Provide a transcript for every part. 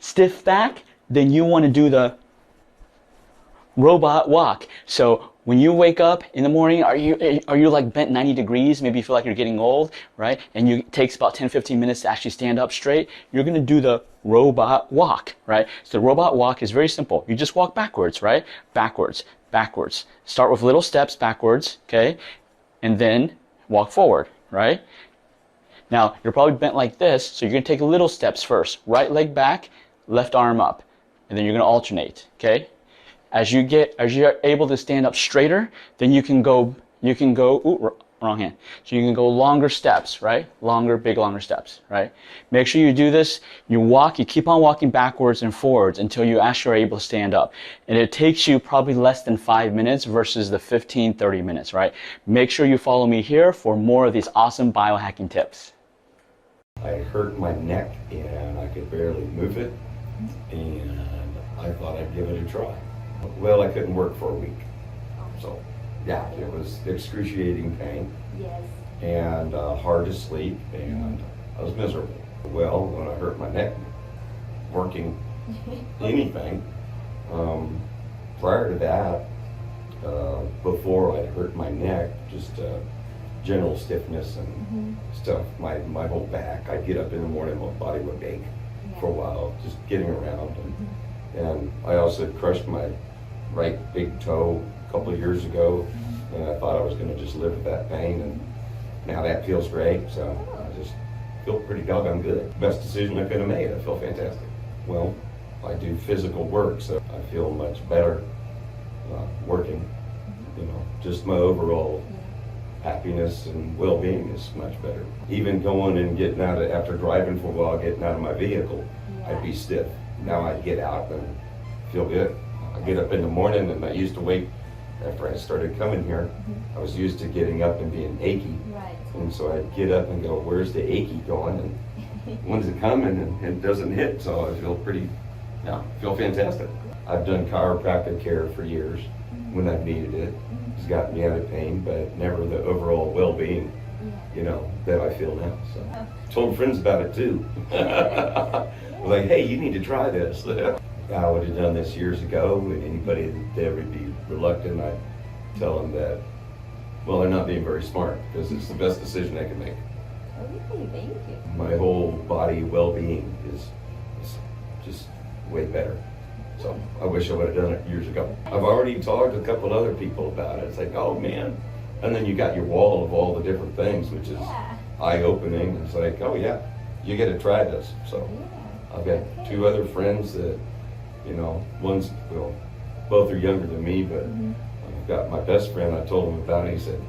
stiff back, then you want to do the robot walk. So when you wake up in the morning, are you like bent 90 degrees? Maybe you feel like you're getting old, right? And it takes about 10-15 minutes to actually stand up straight. You're going to do the robot walk, right? So the robot walk is very simple. You just walk backwards, right? Backwards, backwards. Start with little steps backwards, okay? And then walk forward, right? Now, you're probably bent like this, so you're going to take little steps first. Right leg back, left arm up. And then you're going to alternate, okay? As you're able to stand up straighter, then you can go, ooh, wrong hand. So you can go longer steps, right? Longer steps, right? Make sure you do this. You keep on walking backwards and forwards until you actually are able to stand up. And it takes you probably less than 5 minutes versus the 15-30 minutes, right? Make sure you follow me here for more of these awesome biohacking tips. I hurt my neck and I could barely move it, and I thought I'd give it a try. Well, I couldn't work for a week. So, yeah, it was excruciating pain. Yes. And hard to sleep, and I was miserable. Well, when I hurt my neck working anything, prior to that, before I hurt my neck, just general stiffness and stuff, my whole back, I'd get up in the morning, my body would ache for a while, just getting around. And I also crushed my right big toe a couple of years ago, and I thought I was going to just live with that pain, and now that feels great, so I just feel pretty doggone good. Best decision I could have made. I feel fantastic. Well, I do physical work, so I feel much better working. You know, just my overall happiness and well-being is much better. Even going and getting out after driving for a while, getting out of my vehicle, I'd be stiff. Now I get out and feel good. I get up in the morning, and I used to wait after I started coming here. I was used to getting up and being achy. Right. And so I'd get up and go, where's the achy going? And when's it coming? And it doesn't hit, so I feel feel fantastic. I've done chiropractic care for years when I've needed it. It's gotten me out of pain, but never the overall well-being, you know, that I feel now. So told friends about it too. Like, hey, you need to try this. I would have done this years ago, and anybody that ever would be reluctant, I'd tell them that, well, they're not being very smart, because it's the best decision I can make. Okay, thank you. My whole body well-being is just way better. So I wish I would have done it years ago. I've already talked to a couple other people about it. It's like, oh man. And then you got your wall of all the different things, which is eye-opening. It's like, oh yeah, you got to try this. So I've got two other friends that, you know, both are younger than me, but I've got my best friend, I told him about it. He said,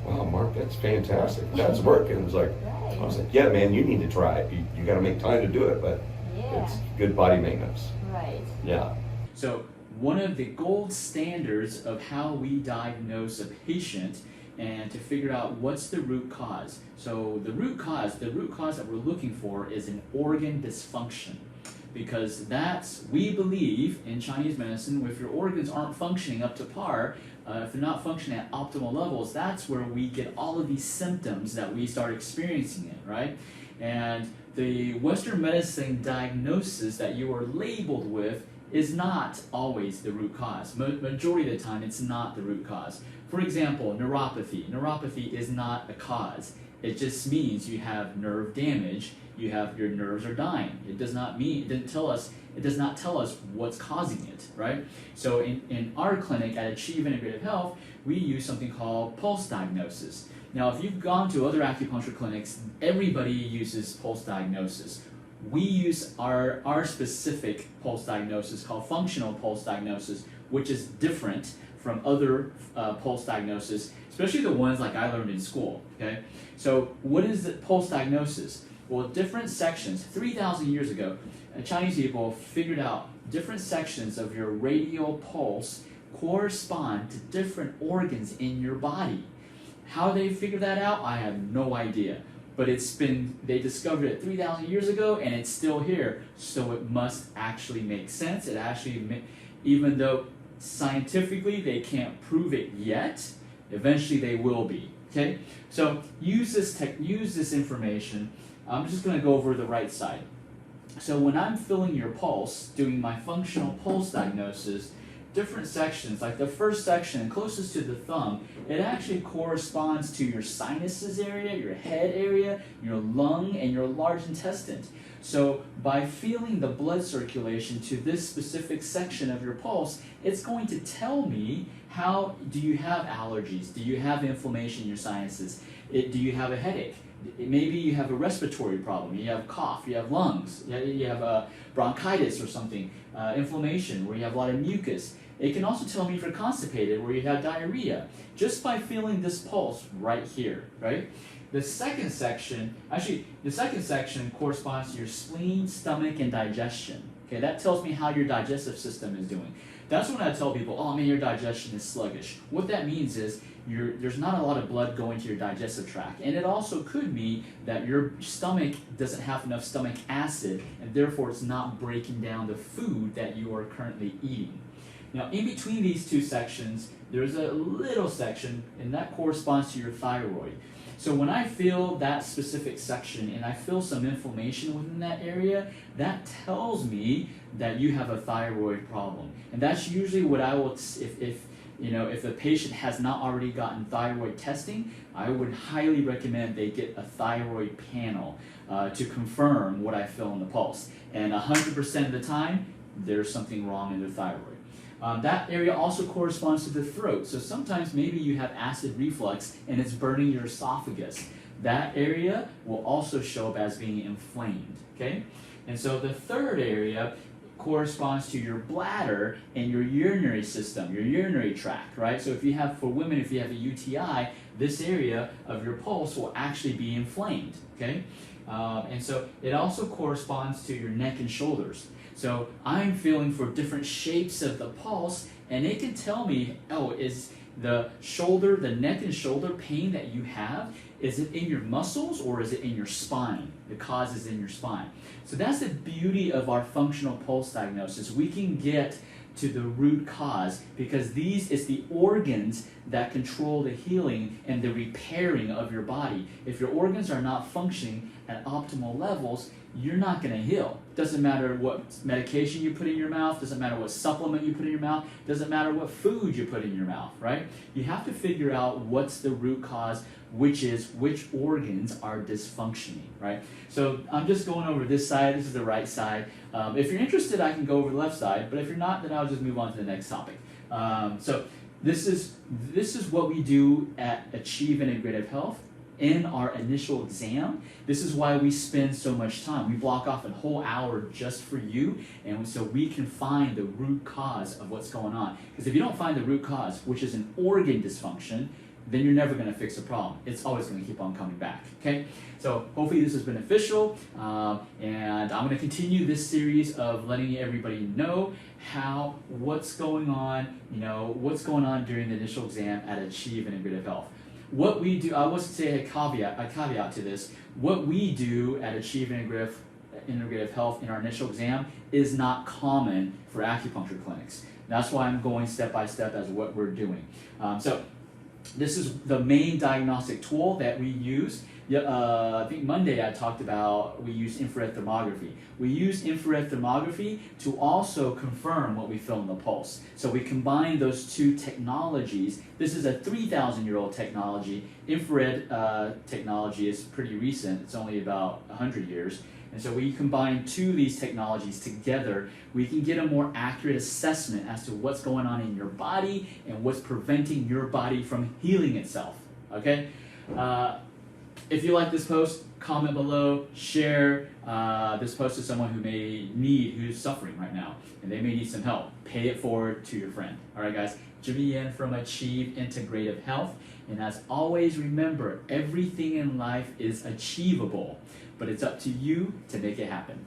wow, Mark, that's fantastic. That's working. I was like, yeah, man, you need to try it. You got to make time to do it, but it's good body maintenance. Right. Yeah. So one of the gold standards of how we diagnose a patient and to figure out what's the root cause. So the root cause that we're looking for is an organ dysfunction. Because we believe in Chinese medicine, if your organs aren't functioning up to par, if they're not functioning at optimal levels, that's where we get all of these symptoms that we start experiencing it, right? And the Western medicine diagnosis that you are labeled with is not always the root cause. Majority of the time, it's not the root cause. For example, neuropathy. Neuropathy is not a cause. It just means you have nerve damage. Your nerves are dying. It does not tell us what's causing it, right? So in our clinic at Achieve Integrative Health, we use something called pulse diagnosis. Now, if you've gone to other acupuncture clinics, everybody uses pulse diagnosis. We use our specific pulse diagnosis called functional pulse diagnosis, which is different from other pulse diagnosis, especially the ones like I learned in school, okay? So what is the pulse diagnosis? Well, different sections, 3,000 years ago, Chinese people figured out different sections of your radial pulse correspond to different organs in your body. How they figured that out, I have no idea. But they discovered it 3,000 years ago, and it's still here. So it must actually make sense. Even though scientifically they can't prove it yet, eventually they will be. Okay? So use this information. I'm just going to go over the right side. So when I'm feeling your pulse, doing my functional pulse diagnosis, different sections, like the first section closest to the thumb, it actually corresponds to your sinuses area, your head area, your lung, and your large intestine. So by feeling the blood circulation to this specific section of your pulse, it's going to tell me how do you have allergies, do you have inflammation in your sinuses, do you have a headache, maybe you have a respiratory problem, you have cough, you have lungs, you have bronchitis or something, inflammation where you have a lot of mucus. It can also tell me if you're constipated, where you have diarrhea, just by feeling this pulse right here, right? The second section corresponds to your spleen, stomach, and digestion. Okay, that tells me how your digestive system is doing. That's when I tell people, oh man, your digestion is sluggish. What that means is there's not a lot of blood going to your digestive tract. And it also could mean that your stomach doesn't have enough stomach acid, and therefore it's not breaking down the food that you are currently eating. Now, in between these two sections, there's a little section, and that corresponds to your thyroid. So when I feel that specific section and I feel some inflammation within that area, that tells me that you have a thyroid problem. And that's usually what I will, if a patient has not already gotten thyroid testing, I would highly recommend they get a thyroid panel to confirm what I feel in the pulse. And 100% of the time, there's something wrong in their thyroid. That area also corresponds to the throat. So sometimes maybe you have acid reflux and it's burning your esophagus. That area will also show up as being inflamed, okay? And so the third area corresponds to your bladder and your urinary system, your urinary tract, right? So for women, if you have a UTI, this area of your pulse will actually be inflamed, okay? And so it also corresponds to your neck and shoulders. So I'm feeling for different shapes of the pulse, and it can tell me, oh, is the neck and shoulder pain that you have, is it in your muscles or is it in your spine? The cause is in your spine. So that's the beauty of our functional pulse diagnosis. We can get to the root cause because it's the organs that control the healing and the repairing of your body. If your organs are not functioning at optimal levels, you're not going to heal. Doesn't matter what medication you put in your mouth, doesn't matter what supplement you put in your mouth, doesn't matter what food you put in your mouth, right? You have to figure out what's the root cause, which organs are dysfunctioning, right? So I'm just going over this side, this is the right side. If you're interested, I can go over the left side, but if you're not, then I'll just move on to the next topic. So this is what we do at Achieve Integrative Health in our initial exam. This is why we spend so much time. We block off a whole hour just for you, and so we can find the root cause of what's going on. Because if you don't find the root cause, which is an organ dysfunction, then you're never going to fix the problem. It's always going to keep on coming back, okay? So hopefully this is beneficial, and I'm going to continue this series of letting everybody know what's going on during the initial exam at Achieve Integrative Health. What we do, I will say a caveat to this. What we do at Achieve Integrative Health in our initial exam is not common for acupuncture clinics. That's why I'm going step by step as what we're doing. So this is the main diagnostic tool that we use. I think Monday I talked about we use infrared thermography. We use infrared thermography to also confirm what we feel in the pulse. So we combine those two technologies. This is a 3,000-year-old technology. Infrared technology is pretty recent. It's only about 100 years. And so we combine two of these technologies together, we can get a more accurate assessment as to what's going on in your body and what's preventing your body from healing itself, okay? If you like this post, comment below, share this post to someone who's suffering right now, and they may need some help. Pay it forward to your friend. All right, guys, Jimmy Yen from Achieve Integrative Health, and as always, remember, everything in life is achievable, but it's up to you to make it happen.